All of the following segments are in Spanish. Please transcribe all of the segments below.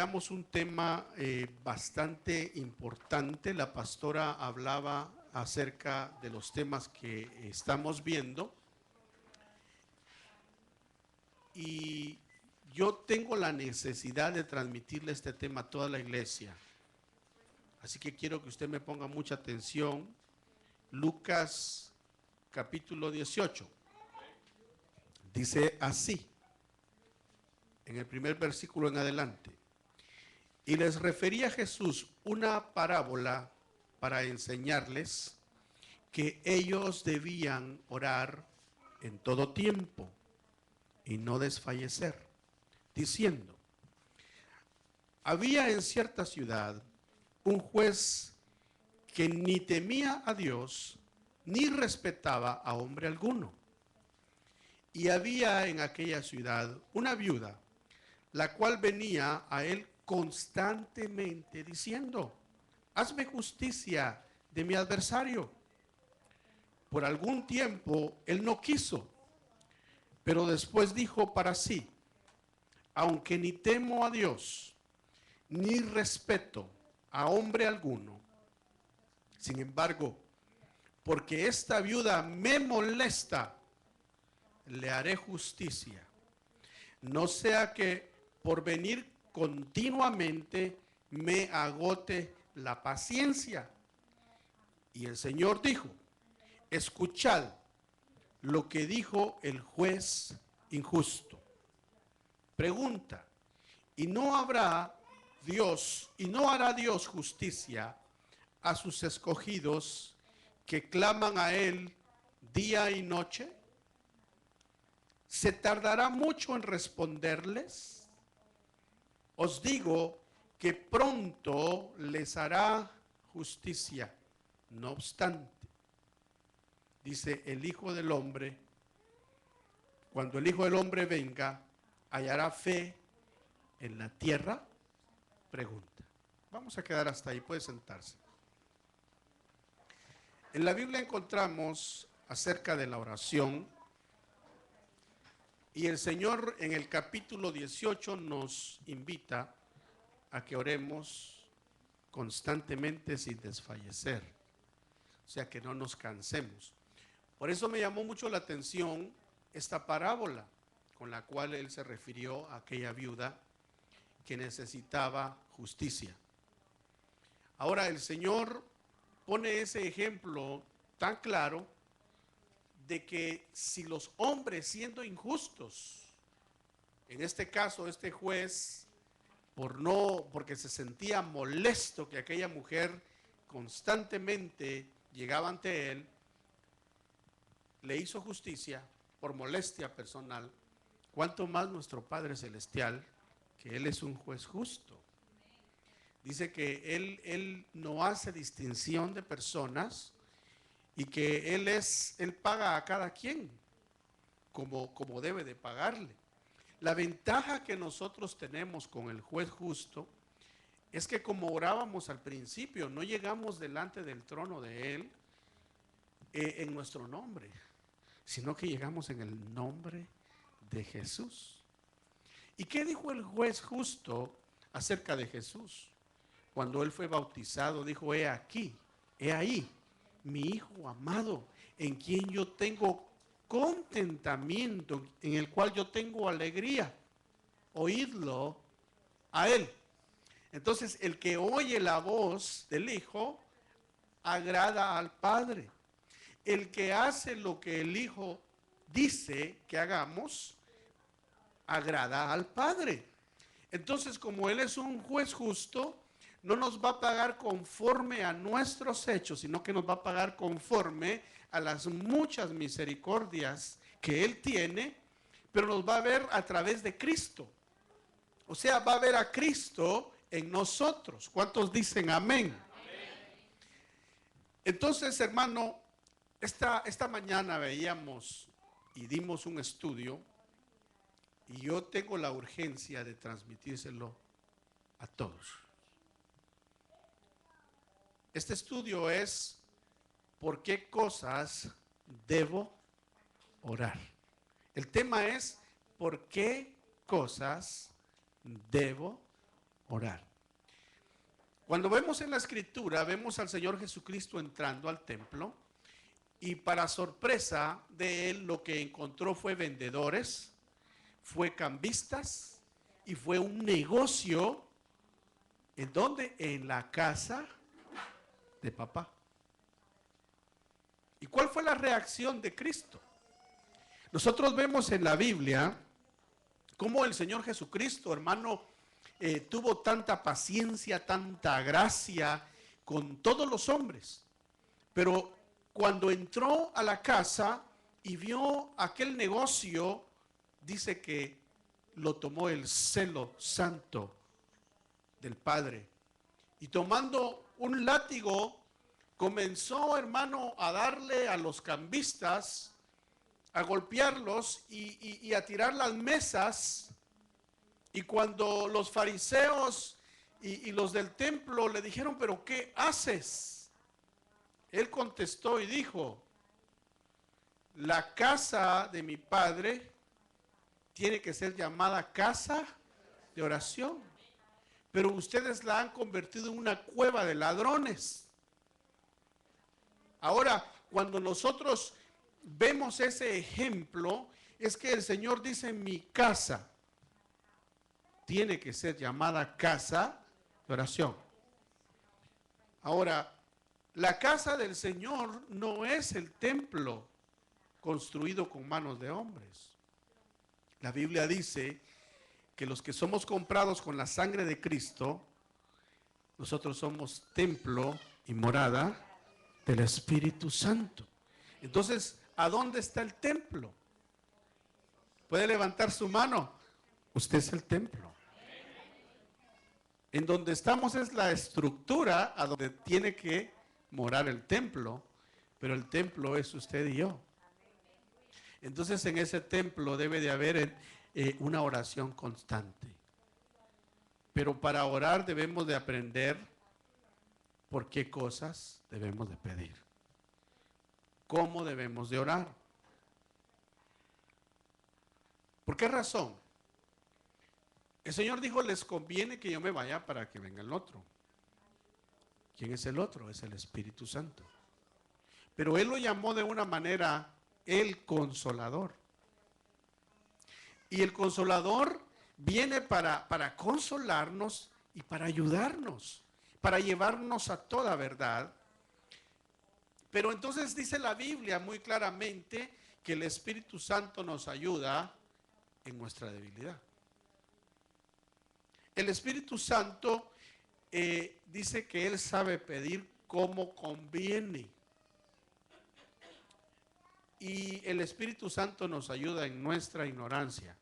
Veamos un tema bastante importante. La pastora hablaba acerca de los temas que estamos viendo y yo tengo la necesidad de transmitirle este tema a toda la iglesia. Así que quiero que usted me ponga mucha atención. Lucas capítulo 18. Dice así, en el primer versículo en adelante. Y les refería Jesús una parábola para enseñarles que ellos debían orar en todo tiempo y no desfallecer, diciendo, había en cierta ciudad un juez que ni temía a Dios ni respetaba a hombre alguno. Y había en aquella ciudad una viuda, la cual venía a él constantemente diciendo, hazme justicia de mi adversario. Por algún tiempo él no quiso, pero después dijo para sí, aunque ni temo a Dios, ni respeto a hombre alguno, sin embargo, porque esta viuda me molesta, le haré justicia. No sea que por venir continuamente me agote la paciencia. Y el Señor dijo, escuchad lo que dijo el juez injusto. Pregunta, ¿y no hará Dios justicia a sus escogidos que claman a Él día y noche? ¿Se tardará mucho en responderles? Os digo que pronto les hará justicia. No obstante, dice el Hijo del Hombre, cuando el Hijo del Hombre venga, ¿hallará fe en la tierra? Pregunta. Vamos a quedar hasta ahí, puede sentarse. En la Biblia encontramos acerca de la oración y el Señor en el capítulo 18 nos invita a que oremos constantemente sin desfallecer, o sea que no nos cansemos. Por eso me llamó mucho la atención esta parábola con la cual él se refirió a aquella viuda que necesitaba justicia. Ahora el Señor pone ese ejemplo tan claro de que si los hombres siendo injustos, en este caso este juez, porque se sentía molesto que aquella mujer constantemente llegaba ante él, le hizo justicia por molestia personal, cuánto más nuestro Padre Celestial, que Él es un juez justo. Dice que Él no hace distinción de personas y que Él paga a cada quien como debe de pagarle. La ventaja que nosotros tenemos con el juez justo es que como orábamos al principio, no llegamos delante del trono de Él en nuestro nombre, sino que llegamos en el nombre de Jesús. ¿Y qué dijo el juez justo acerca de Jesús? Cuando él fue bautizado, dijo, he aquí, he ahí, mi Hijo amado, en quien yo tengo contentamiento, en el cual yo tengo alegría. Oídlo a él. Entonces, el que oye la voz del Hijo, agrada al Padre. El que hace lo que el Hijo dice que hagamos, agrada al Padre. Entonces, como Él es un juez justo, no nos va a pagar conforme a nuestros hechos, sino que nos va a pagar conforme a las muchas misericordias que Él tiene, pero nos va a ver a través de Cristo. O sea, va a ver a Cristo en nosotros. ¿Cuántos dicen amén? Entonces, hermano, esta mañana veíamos y dimos un estudio y yo tengo la urgencia de transmitírselo a todos. Este estudio es ¿por qué cosas debo orar? El tema es ¿por qué cosas debo orar. Cuando vemos en la Escritura, vemos al Señor Jesucristo entrando al templo y para sorpresa de él lo que encontró fue vendedores, fue cambistas y fue un negocio. ¿En dónde? En la casa de papá. ¿Y cuál fue la reacción de Cristo? Nosotros vemos en la Biblia cómo el Señor Jesucristo, hermano, tuvo tanta paciencia, tanta gracia con todos los hombres. Pero cuando entró a la casa y vio aquel negocio, dice que lo tomó el celo santo del Padre. Y tomando un látigo, comenzó, hermano, a darle a los cambistas, a golpearlos y a tirar las mesas. Y cuando los fariseos y los del templo le dijeron, ¿pero qué haces? Él contestó y dijo, la casa de mi padre tiene que ser llamada casa de oración, pero ustedes la han convertido en una cueva de ladrones. Ahora, cuando nosotros vemos ese ejemplo, es que el Señor dice, mi casa tiene que ser llamada casa de oración. Ahora, la casa del Señor no es el templo construido con manos de hombres. La Biblia dice que los que somos comprados con la sangre de Cristo, nosotros somos templo y morada del Espíritu Santo. Entonces, ¿a dónde está el templo? ¿Puede levantar su mano? Usted es el templo. En donde estamos es la estructura a donde tiene que morar el templo, pero el templo es usted y yo. Entonces en ese templo debe de haber una oración constante. Pero para orar debemos de aprender por qué cosas debemos de pedir. ¿Cómo debemos de orar? ¿Por qué razón? El Señor dijo, les conviene que yo me vaya para que venga el otro. ¿Quién es el otro? Es el Espíritu Santo. Pero Él lo llamó de una manera el Consolador. Y el Consolador viene para consolarnos y para ayudarnos, para llevarnos a toda verdad. Pero entonces dice la Biblia muy claramente que el Espíritu Santo nos ayuda en nuestra debilidad. El Espíritu Santo dice que Él sabe pedir como conviene. Y el Espíritu Santo nos ayuda en nuestra ignorancia.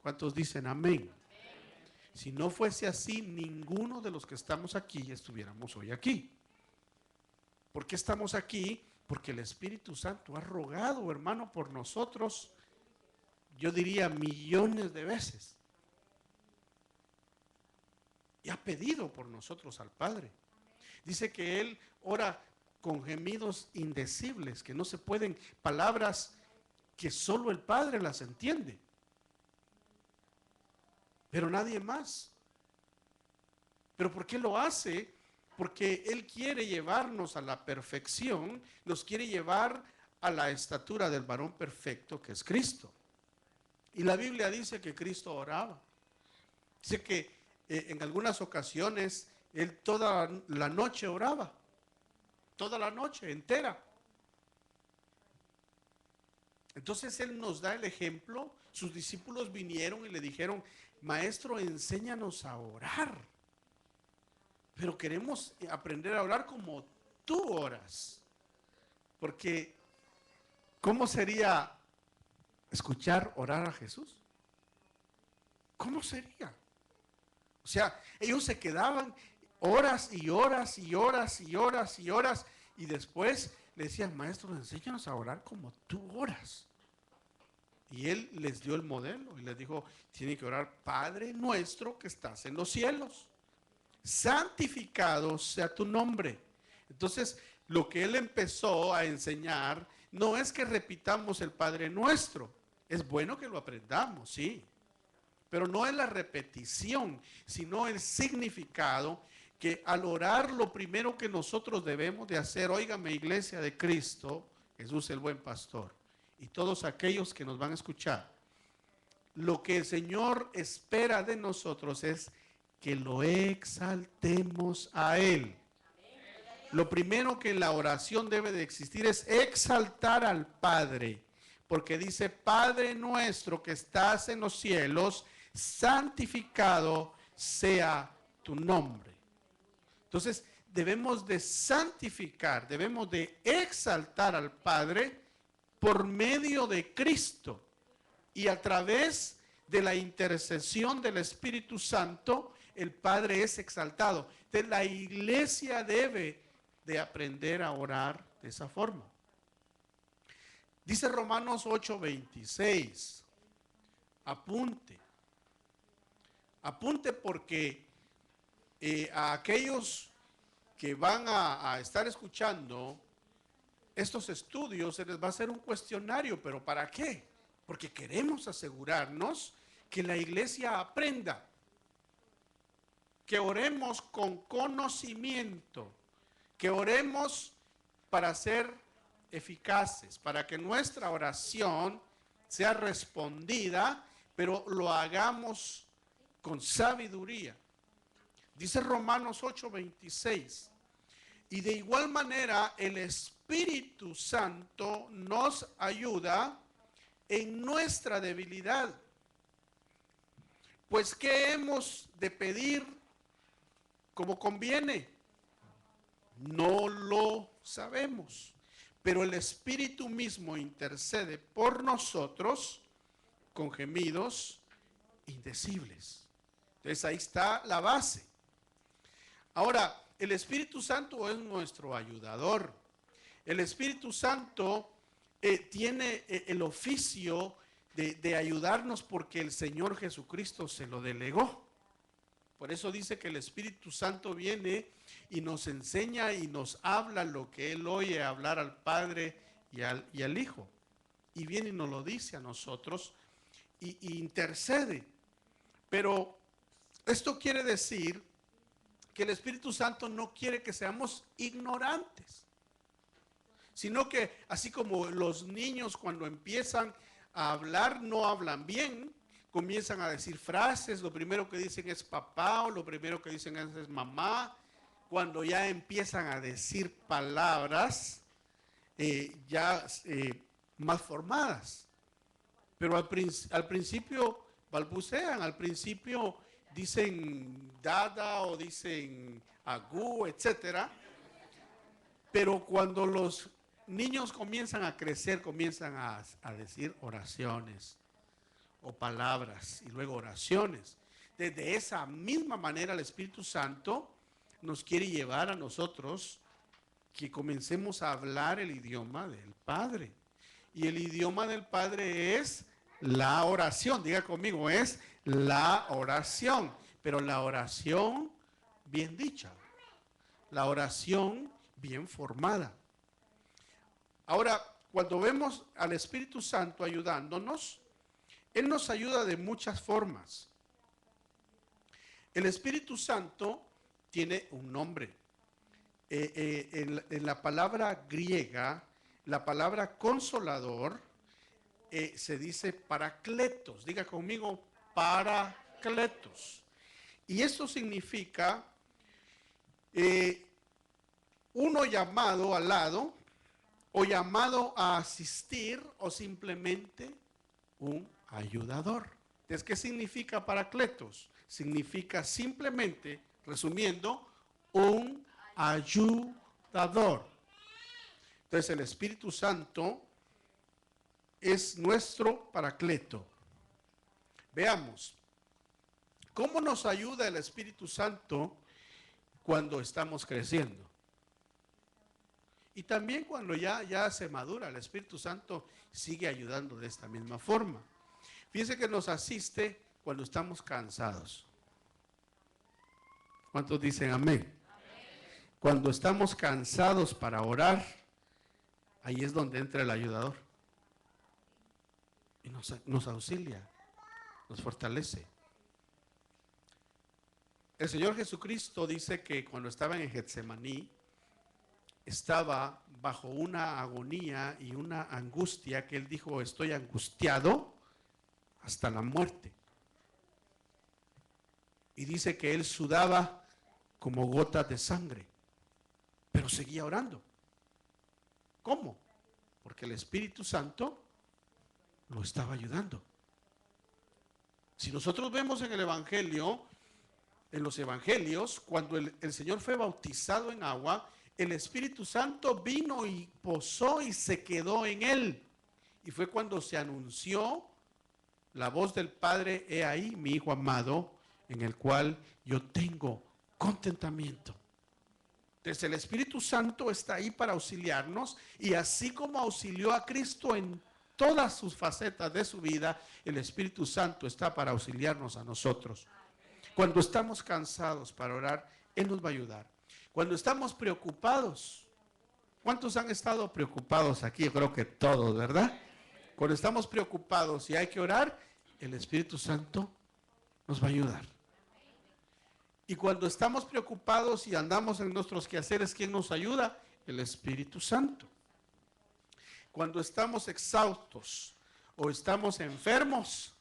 ¿Cuántos dicen amén? Si no fuese así, ninguno de los que estamos aquí estuviéramos hoy aquí. ¿Por qué estamos aquí? Porque el Espíritu Santo ha rogado, hermano, por nosotros, yo diría millones de veces. Y ha pedido por nosotros al Padre. Dice que Él ora con gemidos indecibles, que no se pueden, palabras que solo el Padre las entiende. Pero nadie más. ¿Pero por qué lo hace? Porque Él quiere llevarnos a la perfección, nos quiere llevar a la estatura del varón perfecto que es Cristo. Y la Biblia dice que Cristo oraba. Dice que en algunas ocasiones Él toda la noche oraba. Toda la noche entera. Entonces Él nos da el ejemplo. Sus discípulos vinieron y le dijeron, Maestro, enséñanos a orar. Pero queremos aprender a orar como tú oras. Porque, ¿cómo sería escuchar orar a Jesús? ¿Cómo sería? O sea, ellos se quedaban horas y horas y horas y horas y horas y después le decían, Maestro, enséñanos a orar como tú oras. Y Él les dio el modelo y les dijo, tienen que orar, Padre nuestro que estás en los cielos, santificado sea tu nombre. Entonces, lo que Él empezó a enseñar no es que repitamos el Padre nuestro. Es bueno que lo aprendamos, sí, Pero no es la repetición, sino el significado, que al orar lo primero que nosotros debemos de hacer, óigame, iglesia de Cristo, Jesús el buen pastor, y todos aquellos que nos van a escuchar, lo que el Señor espera de nosotros es que lo exaltemos a Él. Lo primero que en la oración debe de existir es exaltar al Padre, porque dice: Padre nuestro que estás en los cielos, santificado sea tu nombre. Entonces debemos de santificar, debemos de exaltar al Padre por medio de Cristo, y a través de la intercesión del Espíritu Santo el Padre es exaltado. Entonces la iglesia debe de aprender a orar de esa forma. Dice Romanos 8:26. Apunte porque a aquellos que van a estar escuchando estos estudios se les va a hacer un cuestionario. ¿Pero para qué? Porque queremos asegurarnos que la iglesia aprenda, que oremos con conocimiento, que oremos para ser eficaces, para que nuestra oración sea respondida, pero lo hagamos con sabiduría. Dice Romanos 8:26, y de igual manera el Espíritu Santo nos ayuda en nuestra debilidad. Pues ¿qué hemos de pedir como conviene? No lo sabemos, pero el Espíritu mismo intercede por nosotros con gemidos indecibles. Entonces ahí está la base. Ahora, el Espíritu Santo es nuestro ayudador. El Espíritu Santo tiene el oficio de ayudarnos porque el Señor Jesucristo se lo delegó. Por eso dice que el Espíritu Santo viene y nos enseña y nos habla lo que Él oye hablar al Padre y al Hijo. Y viene y nos lo dice a nosotros y intercede. Pero esto quiere decir que el Espíritu Santo no quiere que seamos ignorantes, sino que así como los niños cuando empiezan a hablar no hablan bien, comienzan a decir frases, lo primero que dicen es papá o lo primero que dicen es mamá. Cuando ya empiezan a decir palabras más formadas, pero al principio balbucean, al principio dicen dada o dicen agú, etcétera. Pero cuando los niños comienzan a crecer, comienzan a decir oraciones o palabras y luego oraciones. De esa misma manera el Espíritu Santo nos quiere llevar a nosotros que comencemos a hablar el idioma del Padre. Y el idioma del Padre es la oración. Diga conmigo, es la oración. Pero la oración bien dicha. La oración bien formada. Ahora, cuando vemos al Espíritu Santo ayudándonos, Él nos ayuda de muchas formas. El Espíritu Santo tiene un nombre. En la palabra griega, la palabra consolador, se dice paracletos. Diga conmigo, paracletos. Y esto significa uno llamado al lado, o llamado a asistir, o simplemente un ayudador. Entonces, ¿qué significa paracletos? Significa simplemente, resumiendo, un ayudador. Entonces, el Espíritu Santo es nuestro paracleto. Veamos, ¿cómo nos ayuda el Espíritu Santo cuando estamos creciendo? Y también cuando ya se madura, el Espíritu Santo sigue ayudando de esta misma forma. Fíjense que nos asiste cuando estamos cansados. ¿Cuántos dicen amén? Cuando estamos cansados para orar, ahí es donde entra el ayudador. Y nos auxilia, nos fortalece. El Señor Jesucristo dice que cuando estaba en Getsemaní, estaba bajo una agonía y una angustia que Él dijo, estoy angustiado hasta la muerte. Y dice que Él sudaba como gotas de sangre, pero seguía orando. ¿Cómo? Porque el Espíritu Santo lo estaba ayudando. Si nosotros vemos en el Evangelio, en los Evangelios, cuando el Señor fue bautizado en agua, el Espíritu Santo vino y posó y se quedó en Él. Y fue cuando se anunció la voz del Padre, he ahí mi Hijo amado, en el cual yo tengo contentamiento. Entonces el Espíritu Santo está ahí para auxiliarnos, y así como auxilió a Cristo en todas sus facetas de su vida, el Espíritu Santo está para auxiliarnos a nosotros. Cuando estamos cansados para orar, Él nos va a ayudar. Cuando estamos preocupados, ¿cuántos han estado preocupados aquí? Yo creo que todos, ¿verdad? Cuando estamos preocupados y hay que orar, el Espíritu Santo nos va a ayudar. Y cuando estamos preocupados y andamos en nuestros quehaceres, ¿quién nos ayuda? El Espíritu Santo. Cuando estamos exhaustos o estamos enfermos,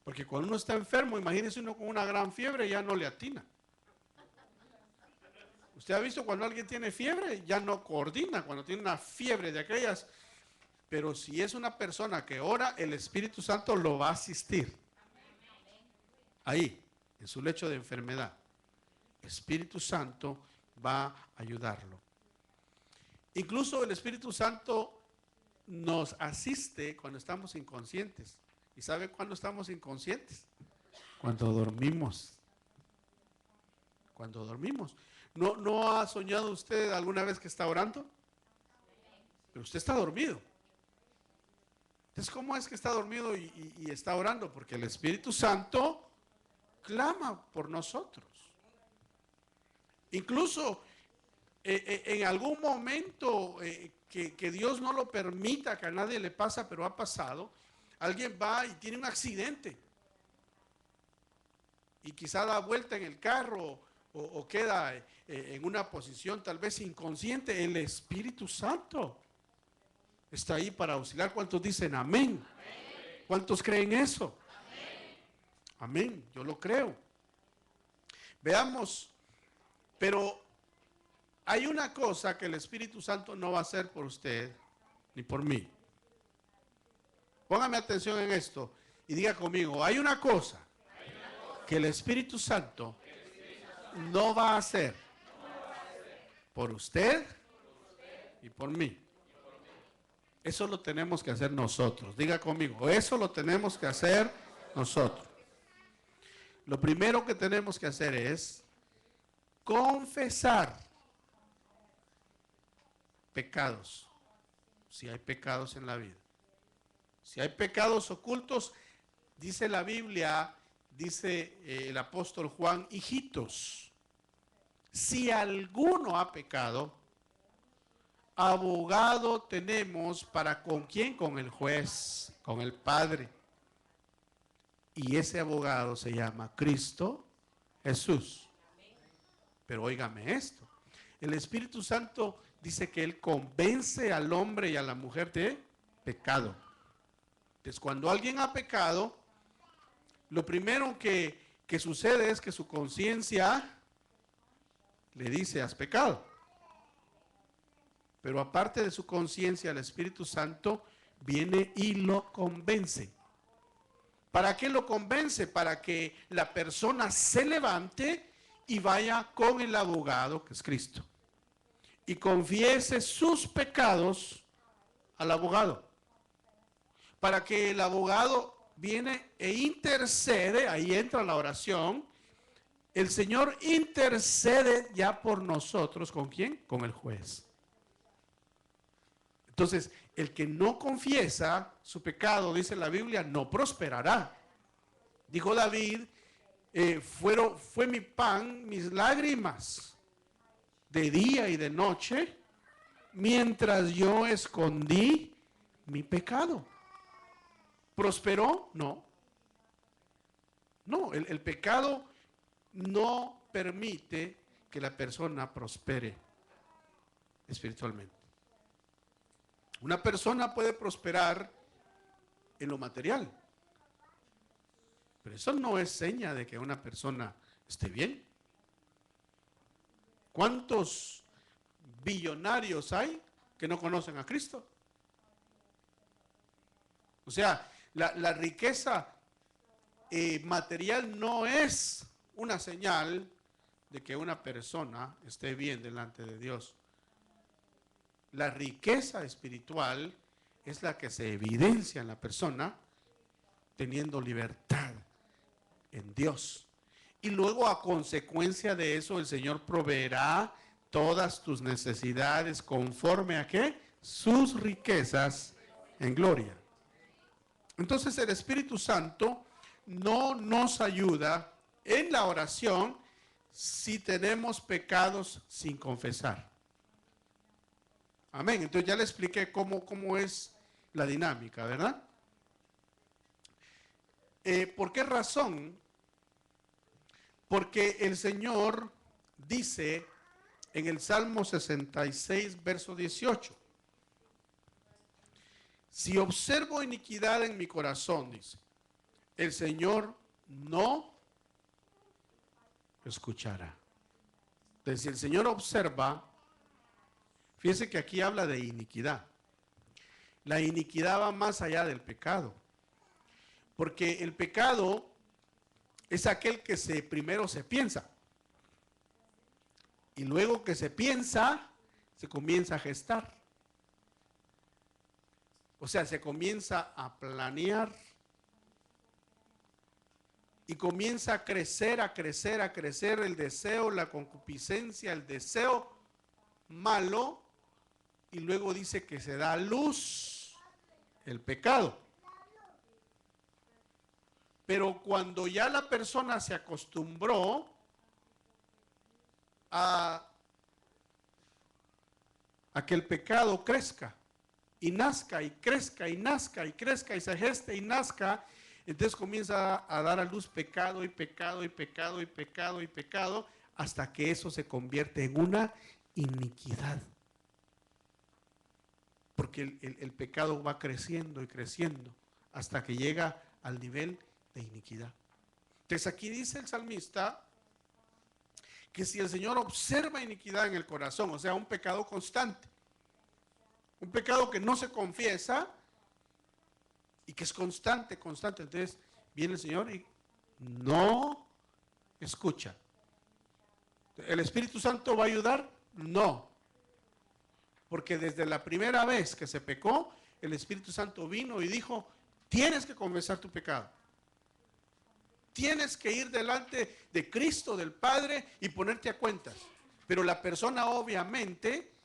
porque cuando uno está enfermo, imagínese uno con una gran fiebre, ya no le atina. Usted ha visto cuando alguien tiene fiebre, ya no coordina, cuando tiene una fiebre de aquellas. Pero si es una persona que ora, el Espíritu Santo lo va a asistir. Ahí, en su lecho de enfermedad. El Espíritu Santo va a ayudarlo. Incluso el Espíritu Santo nos asiste cuando estamos inconscientes. ¿Y sabe cuándo estamos inconscientes? Cuando dormimos. Cuando dormimos. ¿No ha soñado usted alguna vez que está orando? Pero usted está dormido. Entonces, ¿cómo es que está dormido y está orando? Porque el Espíritu Santo clama por nosotros. Incluso en algún momento que Dios no lo permita, que a nadie le pasa, pero ha pasado, alguien va y tiene un accidente y quizá da vuelta en el carro o queda en una posición tal vez inconsciente. El Espíritu Santo está ahí para auxiliar. ¿Cuántos dicen amén? Amén. ¿Cuántos creen eso? Amén. Amén, yo lo creo. Veamos, pero hay una cosa que el Espíritu Santo no va a hacer por usted ni por mí. Póngame atención en esto y diga conmigo, hay una cosa que el Espíritu Santo no va a hacer por usted y por mí. Eso lo tenemos que hacer nosotros. Diga conmigo, eso lo tenemos que hacer nosotros. Lo primero que tenemos que hacer es confesar pecados, si hay pecados en la vida. Si hay pecados ocultos, dice la Biblia, dice el apóstol Juan, hijitos, si alguno ha pecado, abogado tenemos para ¿con quién? Con el juez, con el Padre. Y ese abogado se llama Cristo Jesús. Pero óigame esto, el Espíritu Santo dice que Él convence al hombre y a la mujer de pecado. Entonces, cuando alguien ha pecado, lo primero que sucede es que su conciencia le dice, has pecado. Pero aparte de su conciencia, el Espíritu Santo viene y lo convence. ¿Para qué lo convence? Para que la persona se levante y vaya con el abogado, que es Cristo, y confiese sus pecados al abogado. Para que el abogado viene e intercede, ahí entra la oración. El Señor intercede ya por nosotros. ¿Con quién? Con el juez. Entonces, el que no confiesa su pecado, dice la Biblia, no prosperará. Dijo David, fue mi pan, mis lágrimas, de día y de noche, mientras yo escondí mi pecado. ¿Prosperó? No. No, el pecado no permite que la persona prospere espiritualmente. Una persona puede prosperar en lo material, pero eso no es seña de que una persona esté bien. ¿Cuántos billonarios hay que no conocen a Cristo? O sea, la riqueza material no es una señal de que una persona esté bien delante de Dios. La riqueza espiritual es la que se evidencia en la persona teniendo libertad en Dios. Y luego, a consecuencia de eso, el Señor proveerá todas tus necesidades conforme a ¿qué? Sus riquezas en gloria. Entonces el Espíritu Santo no nos ayuda en la oración si tenemos pecados sin confesar. Amén. Entonces ya le expliqué cómo es la dinámica, ¿verdad? ¿Por qué razón? Porque el Señor dice en el Salmo 66, verso 18, si observo iniquidad en mi corazón, dice, el Señor no escuchará. Entonces, si el Señor observa, fíjese que aquí habla de iniquidad. La iniquidad va más allá del pecado, porque el pecado es aquel que primero se piensa, y luego que se piensa, se comienza a gestar. O sea, se comienza a planear y comienza a crecer el deseo, la concupiscencia, el deseo malo, y luego dice que se da a luz el pecado. Pero cuando ya la persona se acostumbró a que el pecado crezca, y nazca, y crezca, y nazca, y crezca, y se geste, y nazca, entonces comienza a dar a luz pecado, y pecado, y pecado, y pecado, y pecado, hasta que eso se convierte en una iniquidad. Porque el pecado va creciendo y creciendo, hasta que llega al nivel de iniquidad. Entonces aquí dice el salmista que si el Señor observa iniquidad en el corazón, o sea, un pecado constante, un pecado que no se confiesa y que es constante, entonces viene el Señor y no escucha. ¿El Espíritu Santo va a ayudar? No. Porque desde la primera vez que se pecó, el Espíritu Santo vino y dijo, tienes que confesar tu pecado. Tienes que ir delante de Cristo, del Padre, y ponerte a cuentas. Pero la persona obviamente,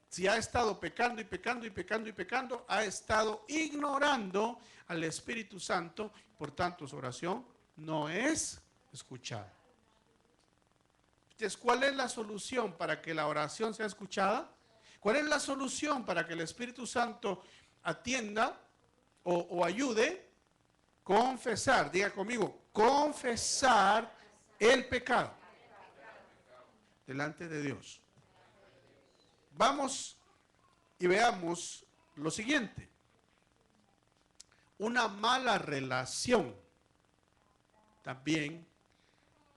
si ha estado pecando y pecando y pecando y pecando, ha estado ignorando al Espíritu Santo, por tanto su oración no es escuchada. Entonces, ¿cuál es la solución para que la oración sea escuchada? ¿Cuál es la solución para que el Espíritu Santo atienda o ayude? Confesar, diga conmigo, confesar el pecado delante de Dios. Vamos y veamos lo siguiente. Una mala relación también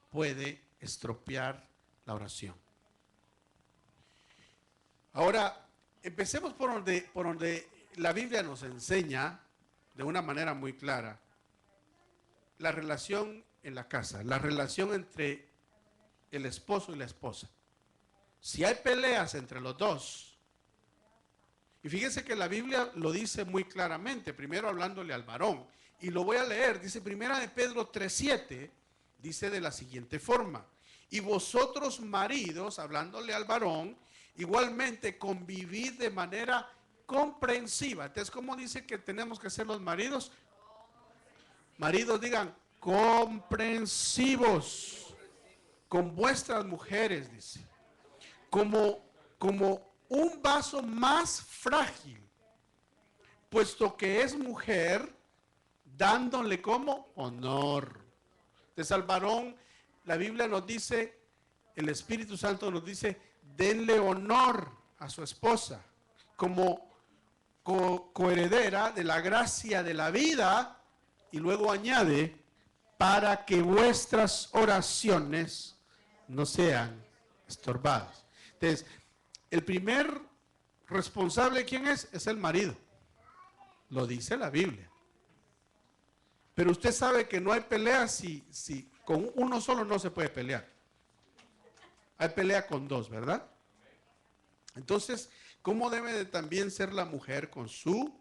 puede estropear la oración. Ahora, empecemos por donde la Biblia nos enseña de una manera muy clara la relación en la casa, la relación entre el esposo y la esposa. Si hay peleas entre los dos, y fíjense que la Biblia lo dice muy claramente, primero hablándole al varón, y lo voy a leer, dice Primera de Pedro 3:7, dice de la siguiente forma, y vosotros maridos, hablándole al varón, igualmente convivid de manera comprensiva. Entonces, ¿cómo dice que tenemos que ser los maridos? Maridos, digan, comprensivos con vuestras mujeres, dice, como un vaso más frágil, puesto que es mujer, dándole como honor. Entonces al varón la Biblia nos dice, el Espíritu Santo nos dice, denle honor a su esposa como coheredera de la gracia de la vida, y luego añade, para que vuestras oraciones no sean estorbadas. Entonces, el primer responsable, ¿quién es? Es el marido. Lo dice la Biblia. Pero usted sabe que no hay pelea si con uno solo no se puede pelear. Hay pelea con dos, ¿verdad? Entonces, ¿cómo debe de también ser la mujer con su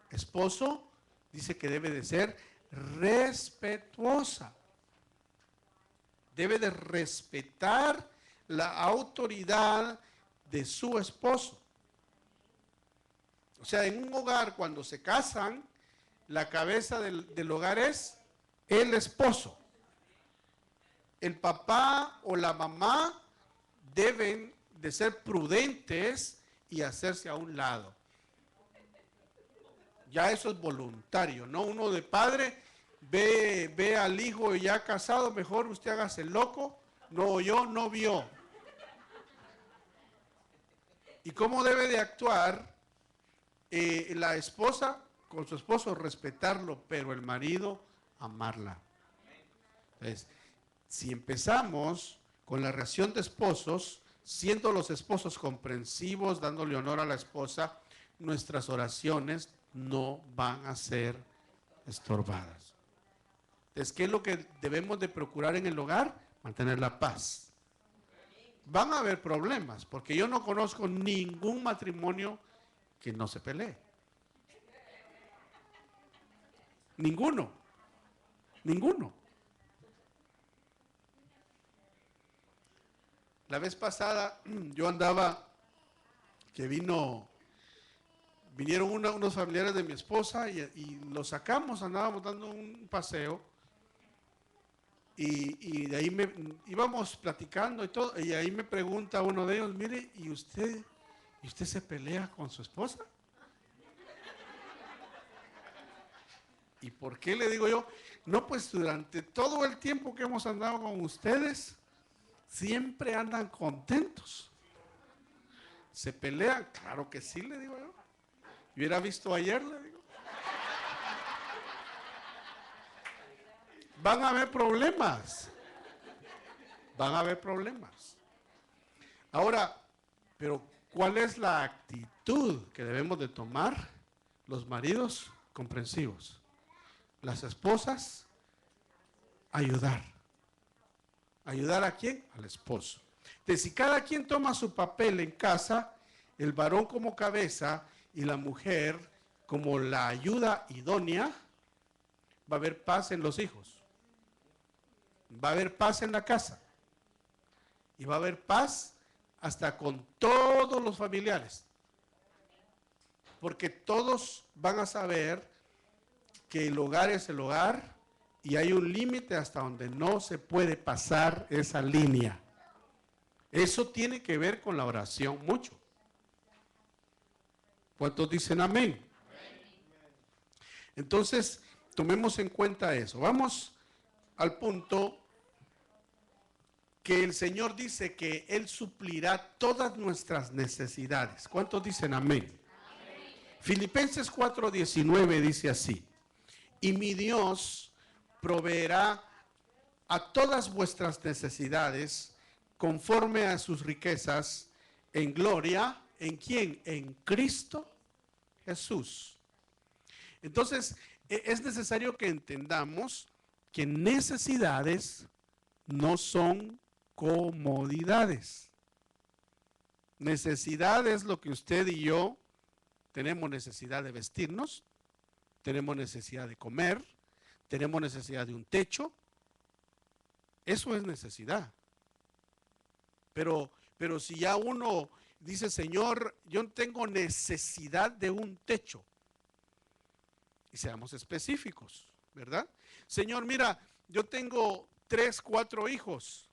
esposo? Dice que debe de ser respetuosa. Debe de respetar la autoridad de su esposo. O sea, en un hogar, cuando se casan, la cabeza del hogar es el esposo. El papá o la mamá deben de ser prudentes y hacerse a un lado. Ya eso es voluntario, ¿no? Uno de padre ve al hijo ya casado, mejor usted hágase loco, no oyó, no vio. ¿Y cómo debe de actuar la esposa con su esposo? Respetarlo, pero el marido amarla. Entonces, si empezamos con la relación de esposos, siendo los esposos comprensivos, dándole honor a la esposa, nuestras oraciones no van a ser estorbadas. Entonces, ¿qué es lo que debemos de procurar en el hogar? Mantener la paz. Van a haber problemas, porque yo no conozco ningún matrimonio que no se pelee. Ninguno. Ninguno. La vez pasada yo andaba, que vinieron unos familiares de mi esposa y los sacamos, andábamos dando un paseo y de ahí íbamos platicando y todo, y ahí me pregunta uno de ellos, mire, ¿y usted se pelea con su esposa? ¿Y por qué? Le digo yo, no, pues durante todo el tiempo que hemos andado con ustedes, siempre andan contentos. ¿Se pelean? Claro que sí, le digo yo. Hubiera visto ayer, le digo. Van a haber problemas. Van a haber problemas. Ahora, pero ¿cuál es la actitud que debemos de tomar los maridos comprensivos? Las esposas, ayudar. ¿Ayudar a quién? Al esposo. Entonces, si cada quien toma su papel en casa, el varón como cabeza y la mujer como la ayuda idónea, va a haber paz en los hijos. Va a haber paz en la casa. Y va a haber paz hasta con todos los familiares. Porque todos van a saber que el hogar es el hogar y hay un límite hasta donde no se puede pasar esa línea. Eso tiene que ver con la oración mucho. ¿Cuántos dicen amén? Entonces, tomemos en cuenta eso. Vamos al punto que el Señor dice que Él suplirá todas nuestras necesidades. ¿Cuántos dicen amén? Filipenses 4:19 dice así: y mi Dios proveerá a todas vuestras necesidades conforme a sus riquezas en gloria. ¿En quién? En Cristo Jesús. Entonces, es necesario que entendamos que necesidades no son comodidades. Necesidad es lo que usted y yo tenemos necesidad de vestirnos, tenemos necesidad de comer, tenemos necesidad de un techo. Eso es necesidad. Pero si ya uno dice, Señor, yo tengo necesidad de un techo, y seamos específicos, ¿verdad? Señor, mira, yo tengo 3, 4 hijos,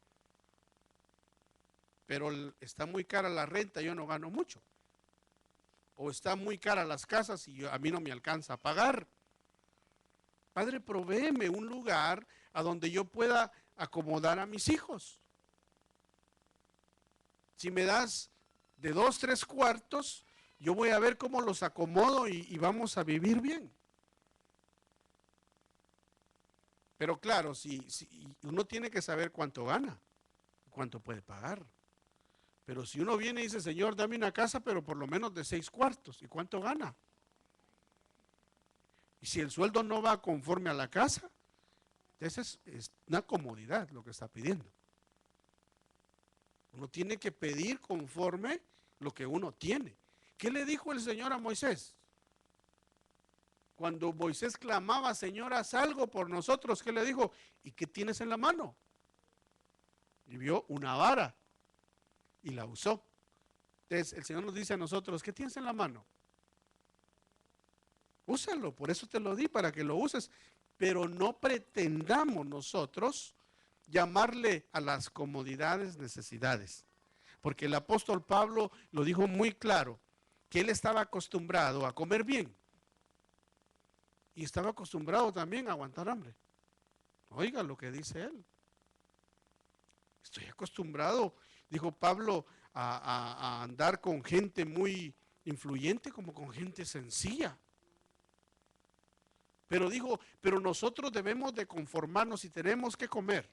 pero está muy cara la renta, yo no gano mucho. O está muy cara las casas y a mí no me alcanza a pagar. Padre, provéeme un lugar a donde yo pueda acomodar a mis hijos. Si me das de 2, 3 cuartos, yo voy a ver cómo los acomodo y vamos a vivir bien. Pero claro, si uno tiene que saber cuánto gana, cuánto puede pagar. Pero si uno viene y dice, Señor, dame una casa, pero por lo menos de 6 cuartos, ¿y cuánto gana? Y si el sueldo no va conforme a la casa, entonces es una comodidad lo que está pidiendo. Uno tiene que pedir conforme lo que uno tiene. ¿Qué le dijo el Señor a Moisés? Cuando Moisés clamaba, Señor, haz algo por nosotros, ¿qué le dijo? ¿Y qué tienes en la mano? Y vio una vara y la usó. Entonces el Señor nos dice a nosotros, ¿qué tienes en la mano? Úsalo, por eso te lo di, para que lo uses. Pero no pretendamos nosotros llamarle a las comodidades necesidades. Porque el apóstol Pablo lo dijo muy claro, que él estaba acostumbrado a comer bien. Y estaba acostumbrado también a aguantar hambre. Oiga lo que dice él. Estoy acostumbrado, dijo Pablo, a andar con gente muy influyente como con gente sencilla. Pero dijo, pero nosotros debemos de conformarnos y tenemos que comer.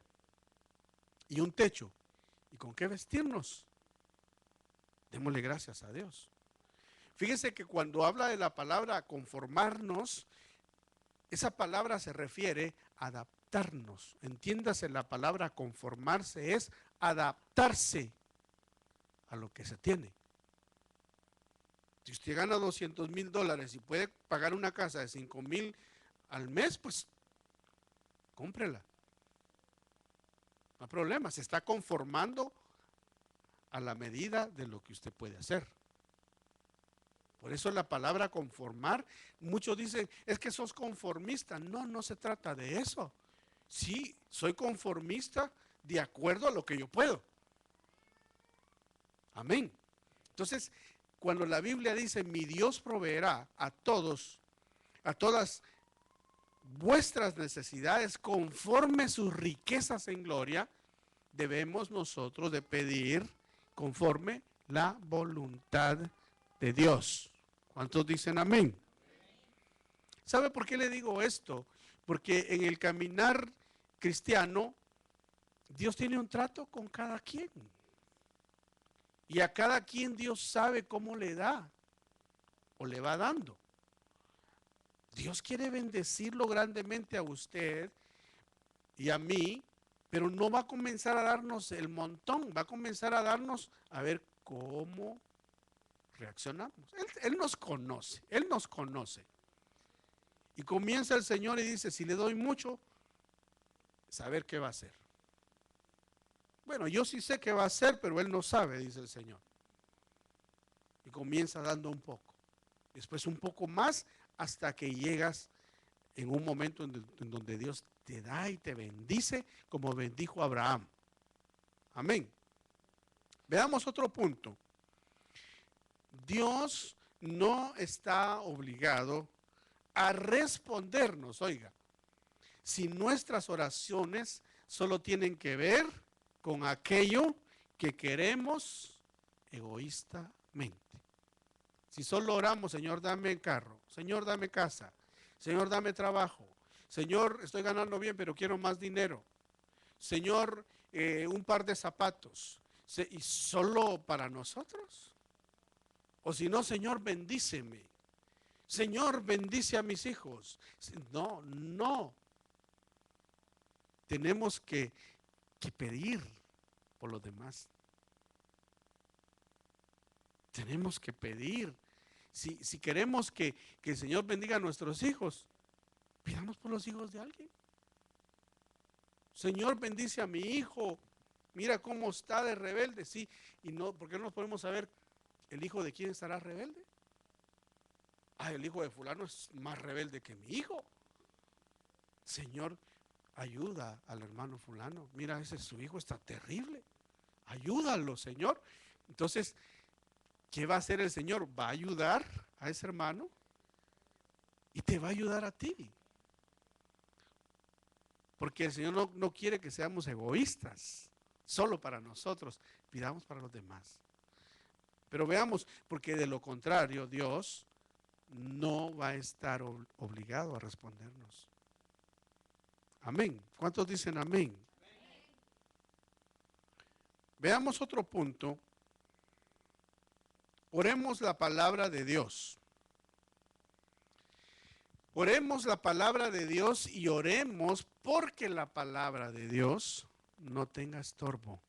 Y un techo. ¿Y con qué vestirnos? Démosle gracias a Dios. Fíjese que cuando habla de la palabra conformarnos, esa palabra se refiere a adaptarnos. Entiéndase, la palabra conformarse es adaptarse a lo que se tiene. Si usted gana $200,000 y puede pagar una casa de 5,000 al mes, pues cómprela. No hay problema, se está conformando a la medida de lo que usted puede hacer. Por eso la palabra conformar, muchos dicen, es que sos conformista. No, no se trata de eso. Sí, soy conformista de acuerdo a lo que yo puedo. Amén. Entonces, cuando la Biblia dice, mi Dios proveerá a todas vuestras necesidades conforme sus riquezas en gloria, debemos nosotros de pedir conforme la voluntad de Dios. ¿Cuántos dicen amén? ¿Sabe por qué le digo esto? Porque en el caminar cristiano, Dios tiene un trato con cada quien. Y a cada quien Dios sabe cómo le da o le va dando. Dios quiere bendecirlo grandemente a usted y a mí, pero no va a comenzar a darnos el montón, va a comenzar a darnos a ver cómo reaccionamos. Él nos conoce, Él nos conoce. Y comienza el Señor y dice, si le doy mucho, saber qué va a hacer. Bueno, yo sí sé qué va a hacer, pero Él no sabe, dice el Señor. Y comienza dando un poco. Después un poco más hasta que llegas en un momento en donde Dios te da y te bendice como bendijo a Abraham. Amén. Veamos otro punto. Dios no está obligado a respondernos, oiga, si nuestras oraciones solo tienen que ver con aquello que queremos egoístamente. Si solo oramos, Señor, dame carro, Señor, dame casa, Señor, dame trabajo, Señor, estoy ganando bien, pero quiero más dinero, Señor, un par de zapatos, y solo para nosotros. O si no, Señor, bendíceme. Señor, bendice a mis hijos. No, no. Tenemos que pedir por los demás. Tenemos que pedir. Si queremos que el Señor bendiga a nuestros hijos, pidamos por los hijos de alguien. Señor, bendice a mi hijo. Mira cómo está de rebelde. Sí, y no, ¿por qué no nos podemos saber el hijo de quién estará rebelde? Ah, el hijo de fulano es más rebelde que mi hijo. Señor, ayuda al hermano fulano. Mira, ese su hijo está terrible. Ayúdalo, Señor. Entonces, ¿qué va a hacer el Señor? Va a ayudar a ese hermano y te va a ayudar a ti. Porque el Señor no quiere que seamos egoístas, solo para nosotros, pidamos para los demás. Pero veamos, porque de lo contrario, Dios no va a estar obligado a respondernos. Amén. ¿Cuántos dicen amén? Veamos otro punto. Oremos la palabra de Dios. Oremos la palabra de Dios y oremos porque la palabra de Dios no tenga estorbo.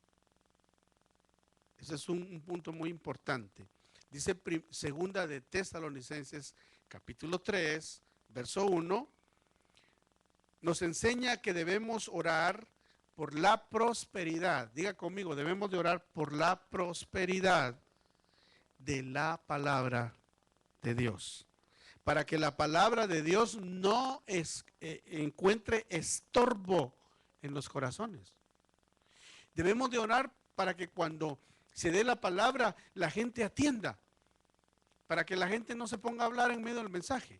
Ese es un punto muy importante. Dice segunda de Tesalonicenses, capítulo 3, verso 1, nos enseña que debemos orar por la prosperidad. Diga conmigo, debemos de orar por la prosperidad de la palabra de Dios. Para que la palabra de Dios no encuentre estorbo en los corazones. Debemos de orar para que cuando se dé la palabra, la gente atienda. Para que la gente no se ponga a hablar en medio del mensaje.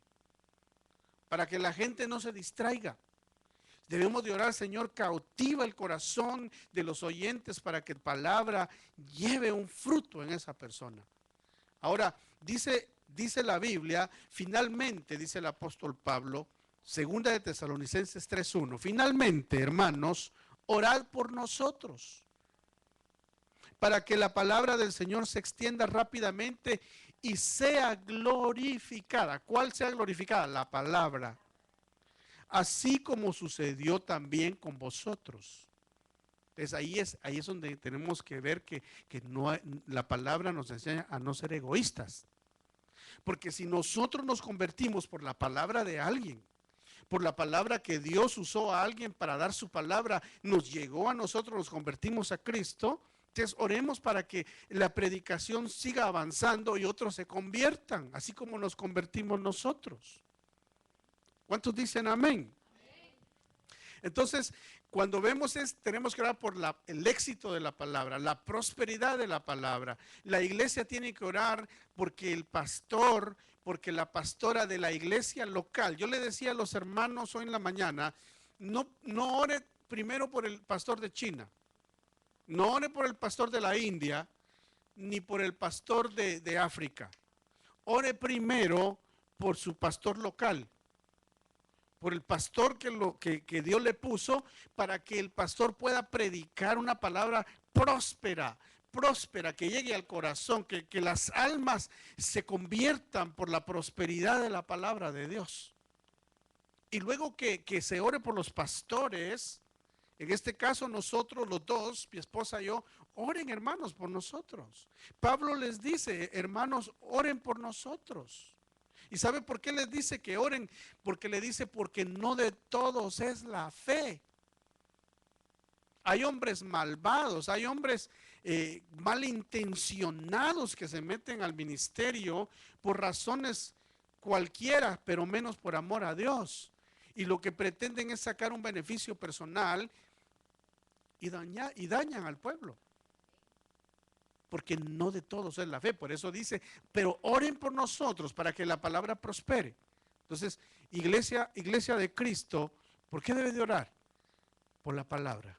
Para que la gente no se distraiga. Debemos de orar, Señor, cautiva el corazón de los oyentes para que la palabra lleve un fruto en esa persona. Ahora, dice la Biblia, finalmente, dice el apóstol Pablo, segunda de Tesalonicenses 3:1, finalmente, hermanos, orad por nosotros, para que la palabra del Señor se extienda rápidamente y sea glorificada. ¿Cuál sea glorificada? La palabra. Así como sucedió también con vosotros. Entonces ahí es donde tenemos que ver que no, la palabra nos enseña a no ser egoístas. Porque si nosotros nos convertimos por la palabra de alguien, por la palabra que Dios usó a alguien para dar su palabra, nos llegó a nosotros, nos convertimos a Cristo, entonces oremos para que la predicación siga avanzando y otros se conviertan, así como nos convertimos nosotros. ¿Cuántos dicen amén? Entonces, cuando vemos tenemos que orar por el éxito de la palabra, la prosperidad de la palabra. La iglesia tiene que orar porque el pastor, porque la pastora de la iglesia local, yo le decía a los hermanos hoy en la mañana, no ore primero por el pastor de China, no ore por el pastor de la India, ni por el pastor de África. Ore primero por su pastor local. Por el pastor que Dios le puso para que el pastor pueda predicar una palabra próspera, que llegue al corazón, que las almas se conviertan por la prosperidad de la palabra de Dios. Y luego que se ore por los pastores, en este caso nosotros los dos, mi esposa y yo, oren hermanos por nosotros. Pablo les dice, hermanos, oren por nosotros. ¿Y sabe por qué les dice que oren? Porque le dice, porque no de todos es la fe. Hay hombres malvados, hay hombres malintencionados que se meten al ministerio por razones cualquiera, pero menos por amor a Dios. Y lo que pretenden es sacar un beneficio personal y dañan al pueblo. Porque no de todos es la fe. Por eso dice, pero oren por nosotros para que la palabra prospere. Entonces, iglesia de Cristo, ¿por qué debe de orar? Por la palabra.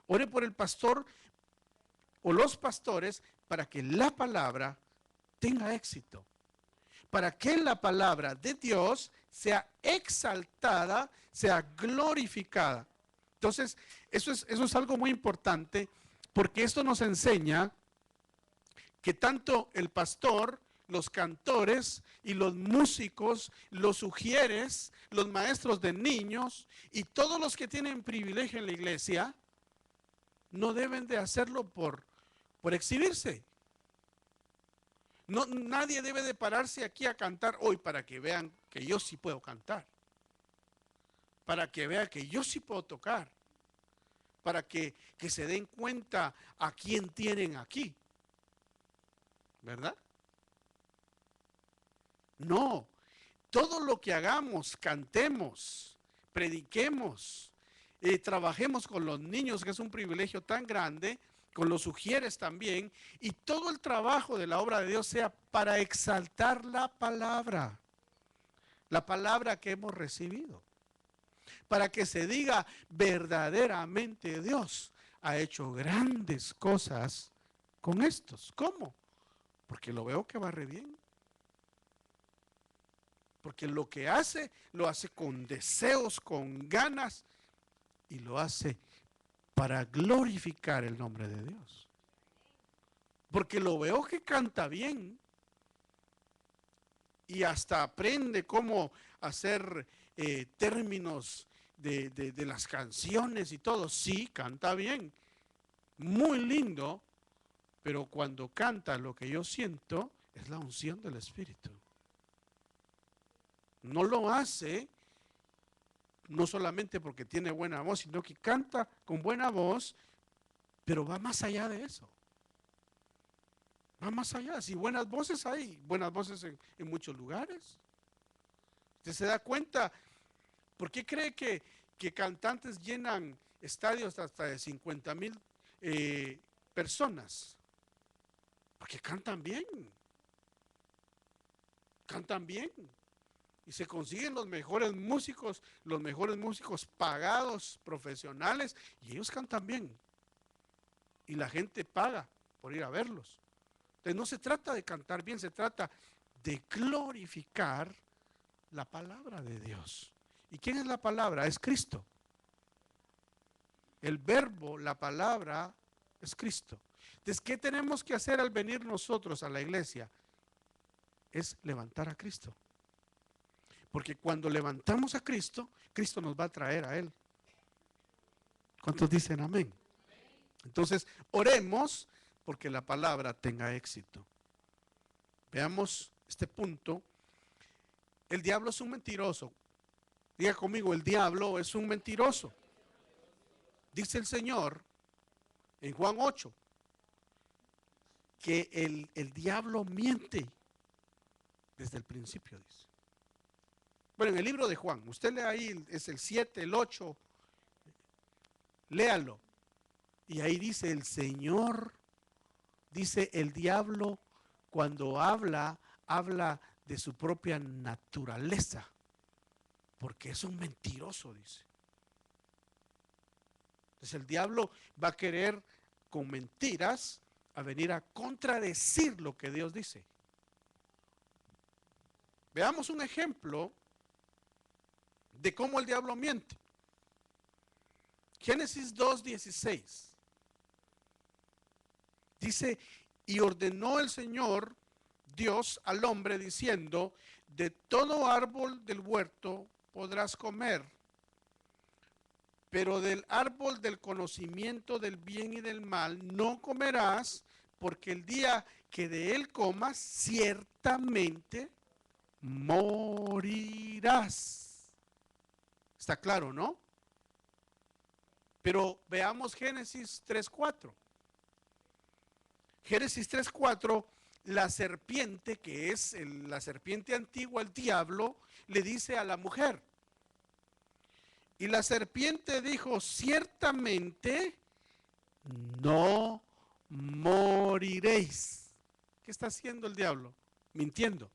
Ore por el pastor o los pastores para que la palabra tenga éxito. Para que la palabra de Dios sea exaltada, sea glorificada. Entonces, eso es algo muy importante. Porque esto nos enseña que tanto el pastor, los cantores y los músicos, los ujieres, los maestros de niños y todos los que tienen privilegio en la iglesia, no deben de hacerlo por exhibirse. No, nadie debe de pararse aquí a cantar hoy para que vean que yo sí puedo cantar. Para que vean que yo sí puedo tocar. Para que se den cuenta a quién tienen aquí. ¿Verdad? No, todo lo que hagamos, cantemos, prediquemos, trabajemos con los niños, que es un privilegio tan grande, con los ujieres también, y todo el trabajo de la obra de Dios sea para exaltar la palabra que hemos recibido. para que se diga verdaderamente Dios ha hecho grandes cosas con estos. ¿Cómo? Porque lo veo que va re bien. Porque lo que hace, lo hace con deseos, con ganas, y lo hace para glorificar el nombre de Dios. Porque lo veo que canta bien y hasta aprende cómo hacer términos de las canciones y todo. Sí, canta bien, muy lindo, pero cuando canta lo que yo siento es la unción del Espíritu. No lo hace no solamente porque tiene buena voz, sino que canta con buena voz, pero va más allá de eso. Va más allá. Si buenas voces hay, buenas voces en muchos lugares. Usted se da cuenta, ¿por qué cree que cantantes llenan estadios hasta de 50,000 personas? Porque cantan bien. Cantan bien. Y se consiguen los mejores músicos pagados, profesionales, y ellos cantan bien. Y la gente paga por ir a verlos. Entonces no se trata de cantar bien, se trata de glorificar la palabra de Dios. ¿Y quién es la palabra? Es Cristo. El verbo, la palabra, es Cristo. Entonces, ¿qué tenemos que hacer al venir nosotros a la iglesia? Es levantar a Cristo. Porque cuando levantamos a Cristo, Cristo nos va a traer a Él. ¿Cuántos dicen amén? Entonces, oremos porque la palabra tenga éxito. Veamos este punto. El diablo es un mentiroso. Diga conmigo, el diablo es un mentiroso. Dice el Señor en Juan 8 que el diablo miente desde el principio, dice. Bueno, en el libro de Juan, usted lee ahí, es el 7, el 8, léalo. Y ahí dice el Señor, dice el diablo, cuando habla de su propia naturaleza, porque es un mentiroso, dice. Entonces el diablo va a querer con mentiras a venir a contradecir lo que Dios dice. Veamos un ejemplo de cómo el diablo miente. Génesis 2:16 dice, y ordenó el Señor Dios al hombre diciendo, de todo árbol del huerto podrás comer, pero del árbol del conocimiento del bien y del mal no comerás, porque el día que de él comas, ciertamente morirás. Está claro, ¿no? Pero veamos Génesis 3:4. Génesis 3:4, la serpiente, que es la serpiente antigua, el diablo, le dice a la mujer. Y la serpiente dijo, ciertamente no moriréis. ¿Qué está haciendo el diablo? Mintiendo.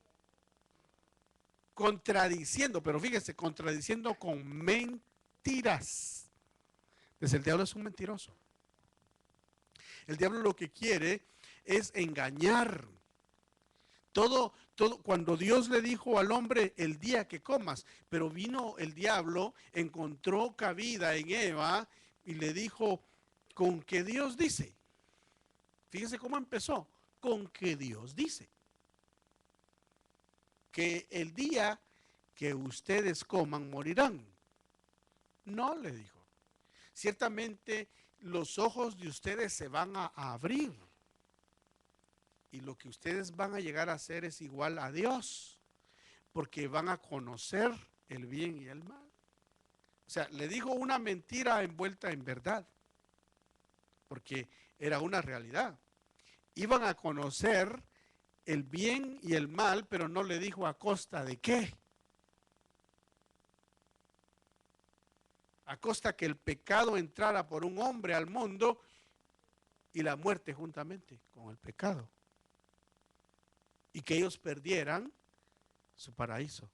Contradiciendo, pero fíjese, contradiciendo con mentiras. Entonces el diablo es un mentiroso. El diablo lo que quiere es engañar. Todo, cuando Dios le dijo al hombre el día que comas, pero vino el diablo, encontró cabida en Eva y le dijo, con que Dios dice. Fíjese cómo empezó, con que Dios dice. Que el día que ustedes coman morirán. No, le dijo. Ciertamente los ojos de ustedes se van a abrir. Y lo que ustedes van a llegar a hacer es igual a Dios, porque van a conocer el bien y el mal. O sea, le dijo una mentira envuelta en verdad, porque era una realidad. Iban a conocer el bien y el mal, pero no le dijo a costa de qué. A costa que el pecado entrara por un hombre al mundo y la muerte juntamente con el pecado. Y que ellos perdieran su paraíso.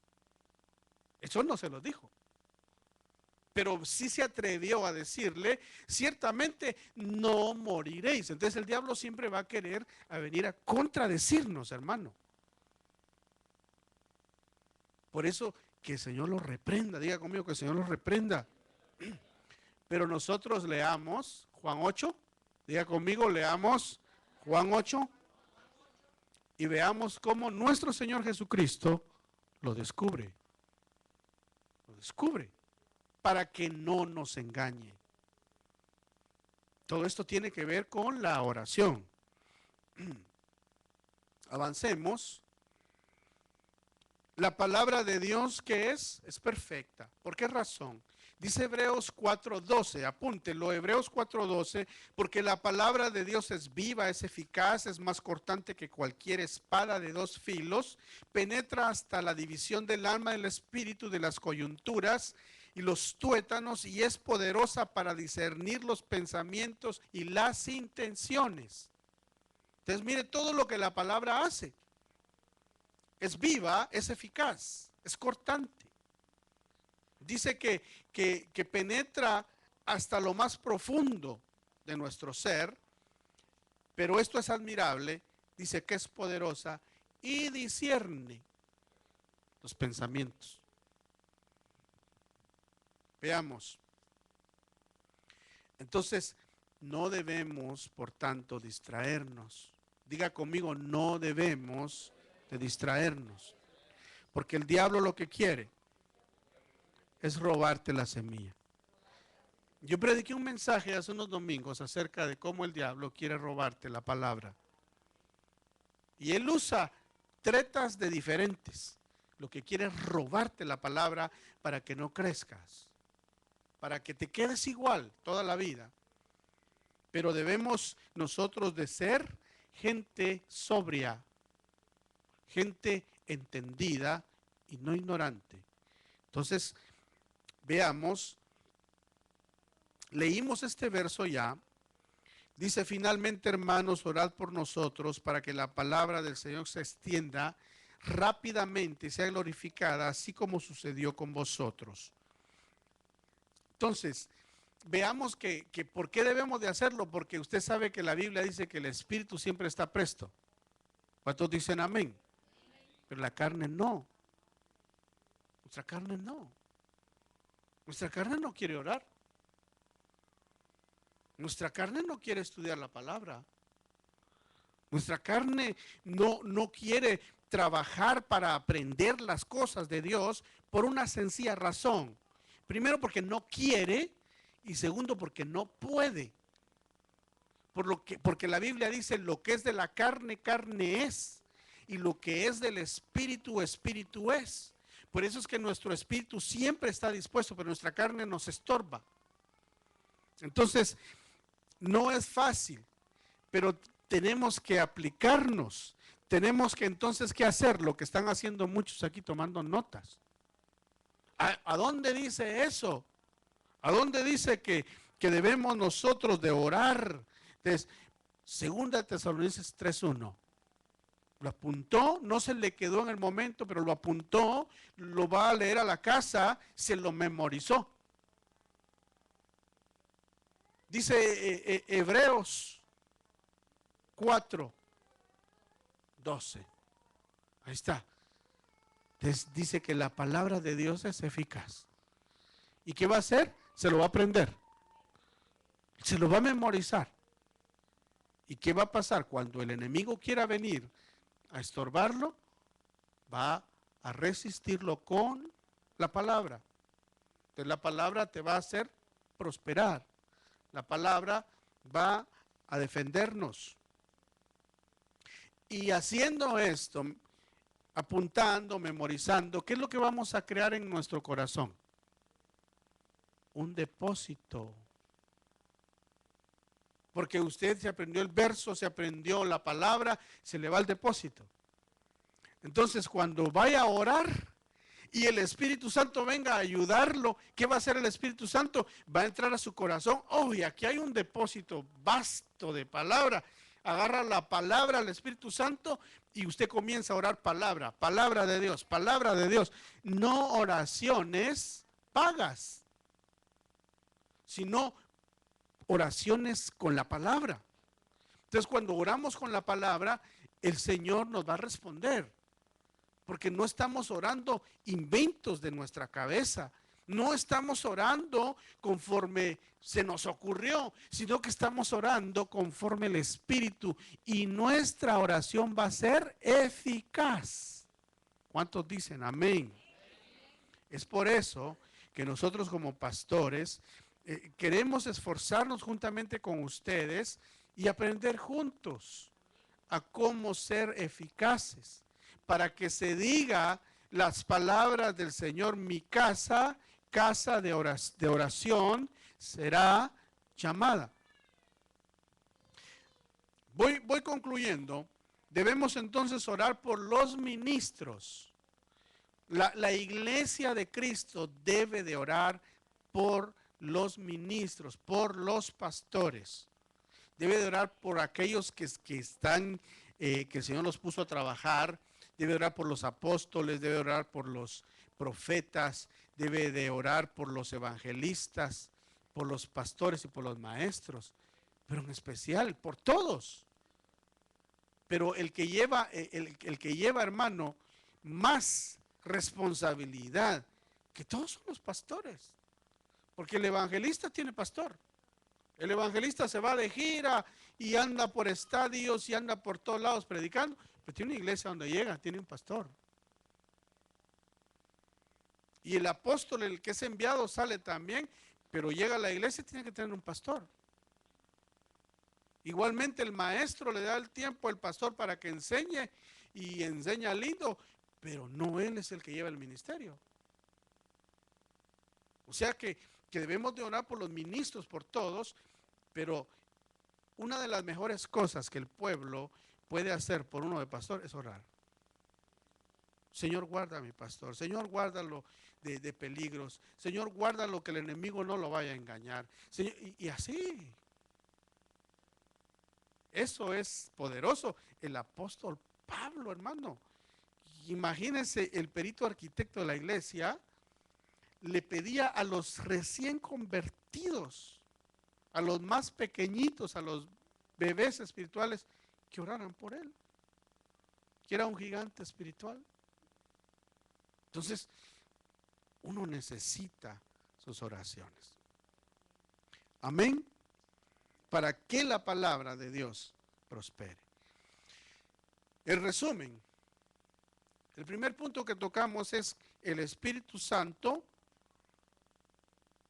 Eso no se lo dijo. pero sí se atrevió a decirle, ciertamente no moriréis. Entonces el diablo siempre va a querer venir a contradecirnos, hermano. Por eso que el Señor los reprenda, diga conmigo que el Señor los reprenda. Pero nosotros leamos Juan 8, diga conmigo, leamos Juan 8 y veamos cómo nuestro Señor Jesucristo lo descubre. Lo descubre para que no nos engañe. Todo esto tiene que ver con la oración. Avancemos. La palabra de Dios, ¿qué es? Es perfecta. ¿Por qué razón? Dice Hebreos 4:12, apúntelo, Hebreos 4:12, porque la palabra de Dios es viva, es eficaz, es más cortante que cualquier espada de dos filos, penetra hasta la división del alma, del espíritu, de las coyunturas y los tuétanos, y es poderosa para discernir los pensamientos y las intenciones. Entonces mire todo lo que la palabra hace. Es viva, es eficaz, es cortante. Dice que penetra hasta lo más profundo de nuestro ser, pero esto es admirable, dice que es poderosa y discierne los pensamientos. Veamos. Entonces, no debemos, por tanto, distraernos. Diga conmigo, no debemos de distraernos, porque el diablo lo que quiere es robarte la semilla. Yo prediqué un mensaje hace unos domingos acerca de cómo el diablo quiere robarte la palabra, y él usa tretas de diferentes. Lo que quiere es robarte la palabra para que no crezcas, para que te quedes igual toda la vida. Pero debemos nosotros de ser gente sobria, gente entendida y no ignorante. Entonces, veamos, leímos este verso ya. Dice, finalmente, hermanos, orad por nosotros para que la palabra del Señor se extienda rápidamente y sea glorificada, así como sucedió con vosotros. Entonces, veamos que ¿por qué debemos de hacerlo? Porque usted sabe que la Biblia dice que el Espíritu siempre está presto. ¿Cuántos dicen amén? Pero la carne no. Nuestra carne no. Nuestra carne no quiere orar. Nuestra carne no quiere estudiar la palabra. Nuestra carne no quiere trabajar para aprender las cosas de Dios por una sencilla razón. Primero, porque no quiere, y segundo, porque no puede. Porque la Biblia dice, lo que es de la carne, carne es, y lo que es del espíritu, espíritu es. Por eso es que nuestro espíritu siempre está dispuesto, pero nuestra carne nos estorba. Entonces, no es fácil, pero tenemos que aplicarnos. Tenemos que entonces, ¿qué hacer? Lo que están haciendo muchos aquí tomando notas. ¿A dónde dice eso? ¿A dónde dice que debemos nosotros de orar? Entonces, 2 Tesalonicenses 3:1. Lo apuntó, no se le quedó en el momento, pero lo apuntó, lo va a leer a la casa, se lo memorizó. Dice Hebreos 4:12. Ahí está. Entonces dice que la palabra de Dios es eficaz. ¿Y qué va a hacer? Se lo va a aprender. Se lo va a memorizar. ¿Y qué va a pasar? Cuando el enemigo quiera venir a estorbarlo, va a resistirlo con la palabra. Entonces la palabra te va a hacer prosperar. La palabra va a defendernos. Y haciendo esto, apuntando, memorizando, ¿qué es lo que vamos a crear en nuestro corazón? Un depósito. Porque usted se aprendió el verso, se aprendió la palabra, se le va al depósito. Entonces, cuando vaya a orar y el Espíritu Santo venga a ayudarlo, ¿qué va a hacer el Espíritu Santo? Va a entrar a su corazón. Oh, y aquí hay un depósito vasto de palabra. Agarra la palabra al Espíritu Santo y usted comienza a orar palabra, palabra de Dios, palabra de Dios. No oraciones pagas. sino oraciones con la palabra. Entonces, cuando oramos con la palabra, el Señor nos va a responder, porque no estamos orando inventos de nuestra cabeza, no estamos orando conforme se nos ocurrió, sino que estamos orando conforme el Espíritu, y nuestra oración va a ser eficaz. ¿Cuántos dicen amén? Es por eso que nosotros como pastores queremos esforzarnos juntamente con ustedes y aprender juntos a cómo ser eficaces, para que se diga las palabras del Señor: mi casa, casa de oración será llamada. Voy concluyendo. Debemos entonces orar por los ministros. La iglesia de Cristo debe de orar por los ministros, por los pastores. Debe de orar por aquellos que están, que el Señor los puso a trabajar. Debe de orar por los apóstoles, debe de orar por los profetas, debe de orar por los evangelistas, por los pastores y por los maestros, pero en especial por todos. Pero el que lleva, hermano, más responsabilidad que todos son los pastores, porque el evangelista tiene pastor. El evangelista se va de gira y anda por estadios y anda por todos lados predicando, pero tiene una iglesia donde llega, tiene un pastor. Y el apóstol, el que es enviado, sale también, pero llega a la iglesia y tiene que tener un pastor. Igualmente el maestro le da el tiempo al pastor para que enseñe, y enseña lindo, pero no él es el que lleva el ministerio. O sea que debemos de orar por los ministros, por todos, pero una de las mejores cosas que el pueblo puede hacer por uno de pastor es orar. Señor, guarda a mi pastor. Señor, guárdalo de peligros. Señor, guárdalo que el enemigo no lo vaya a engañar. Señor, y así. Eso es poderoso. El apóstol Pablo, hermano. Imagínense, el perito arquitecto de la iglesia le pedía a los recién convertidos, a los más pequeñitos, a los bebés espirituales, que oraran por él, que era un gigante espiritual. Entonces, uno necesita sus oraciones. Amén. Para que la palabra de Dios prospere. El resumen. El primer punto que tocamos es el Espíritu Santo.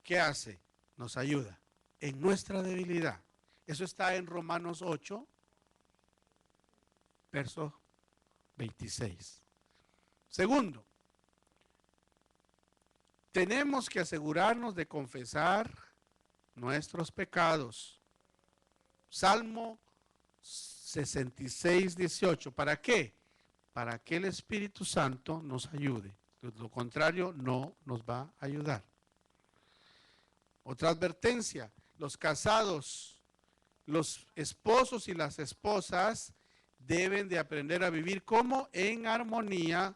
¿Qué hace? Nos ayuda en nuestra debilidad. Eso está en Romanos 8, verso 26. Segundo, tenemos que asegurarnos de confesar nuestros pecados. Salmo 66, 18. ¿Para qué? Para que el Espíritu Santo nos ayude. De lo contrario, no nos va a ayudar. Otra advertencia: los casados, los esposos y las esposas deben de aprender a vivir como en armonía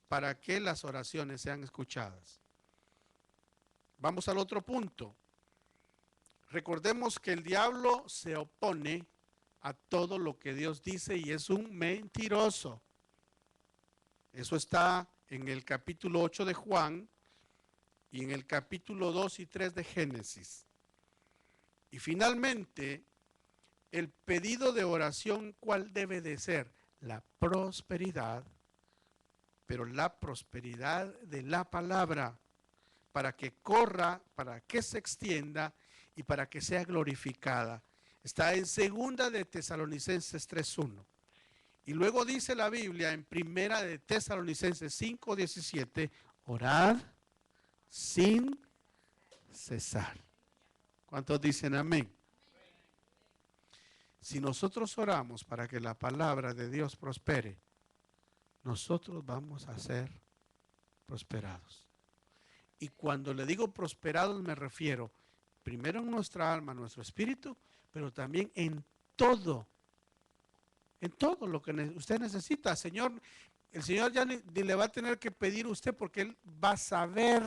para que las oraciones sean escuchadas. Vamos al otro punto. Recordemos que el diablo se opone a todo lo que Dios dice y es un mentiroso. Eso está en el capítulo 8 de Juan y en el capítulo 2 y 3 de Génesis. Y finalmente, el pedido de oración, ¿cuál debe de ser? La prosperidad, pero la prosperidad de la palabra, para que corra, para que se extienda y para que sea glorificada. Está en 2 de Tesalonicenses 3:1. Y luego dice la Biblia en 1 de Tesalonicenses 5:17, orad sin cesar. ¿Cuántos dicen amén? Si nosotros oramos para que la palabra de Dios prospere, nosotros vamos a ser prosperados. Y cuando le digo prosperados me refiero primero en nuestra alma, nuestro espíritu, pero también en todo lo que usted necesita. Señor, el Señor ya ni le va a tener que pedir a usted, porque Él va a saber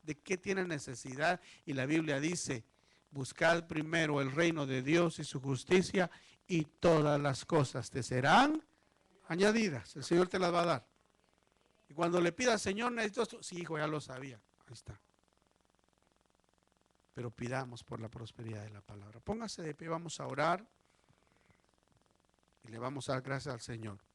de qué tiene necesidad. Y la Biblia dice Buscad primero el reino de Dios y su justicia, y todas las cosas te serán añadidas. El Señor te las va a dar. Y cuando le pidas, Señor, necesito esto. Sí, hijo, ya lo sabía. Ahí está. Pero pidamos por la prosperidad de la palabra. Póngase de pie, vamos a orar y le vamos a dar gracias al Señor.